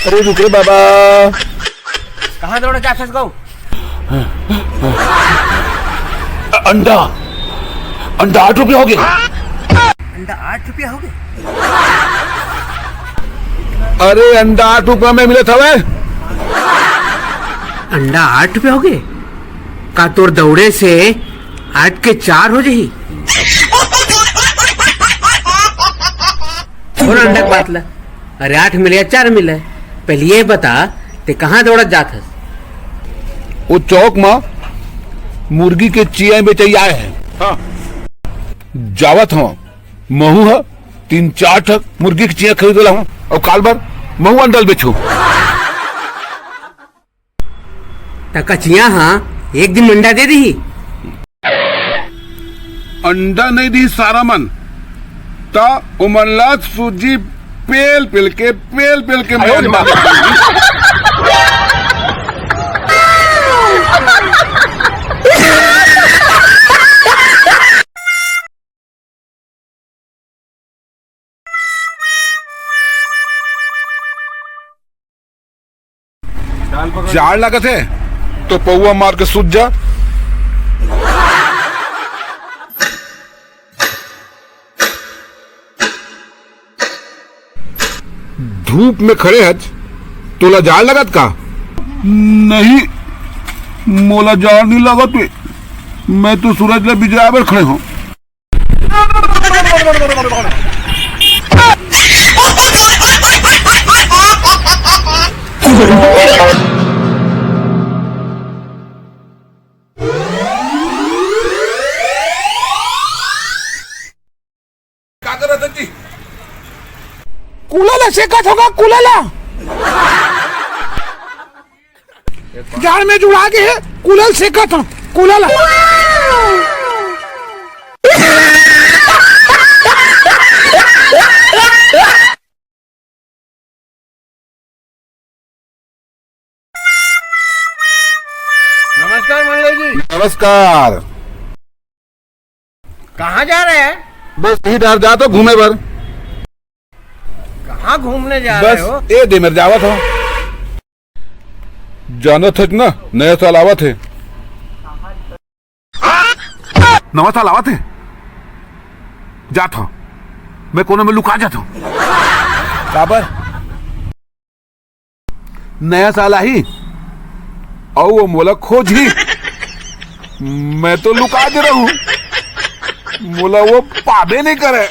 अरे रुक रे बाबा। कहाँ दौड़ा जा फंस गऊ? अंडा 8 रुपया हो गया। अंडा 8 रुपया हो गए? अरे अंडा 8 रुपया में मिले था वे। अंडा 8 रुपया हो गए? का तोर दौड़े से 8 के 4 हो जाही। और अंडा के बात ला। अरे 8 मिले या 4 मिले? पहले ये बता ते कहाँ दौड़त जात हस? वो चौक में मुर्गी के चिया बेचे आए हैं। हाँ। जावत हूँ महू है 3-4 ठक मुर्गी की चिया खरीद हूँ और काल भर महू अंडल बेचू। कचिया हाँ एक दिन अंडा दे दी। अंडा नहीं दी सारा मन ता उमरला सूजी पेल पेल के जाड़ लागत है तो पौआ मार के सूझ जा। धूप में खड़े हज तोला जाड़ लगत का? नहीं मोला जाड़ नहीं लगत। मैं तो सूरज ले बिजरा पर खड़े हूँ। क्या कर रहे जी? कूलर सेकत होगा कूलर जाड़ में जुड़ा के कूलर सेकत हो कूलर। नमस्कार मंगल जी। नमस्कार। कहाँ जा रहे हैं? बस यही डर जा तो घूमे भर। कहाँ घूमने जा रहे हो? बस ए दे मेरे जावत हो जानत है ना नया साल आवत है। नवा साल आवत है जात हो मैं कोने में लुका जाता हूँ। काबर नया साल आई और वो मोला खोज ही मैं तो लुका दे रहा हूँ। मोला वो पाबे नहीं करे।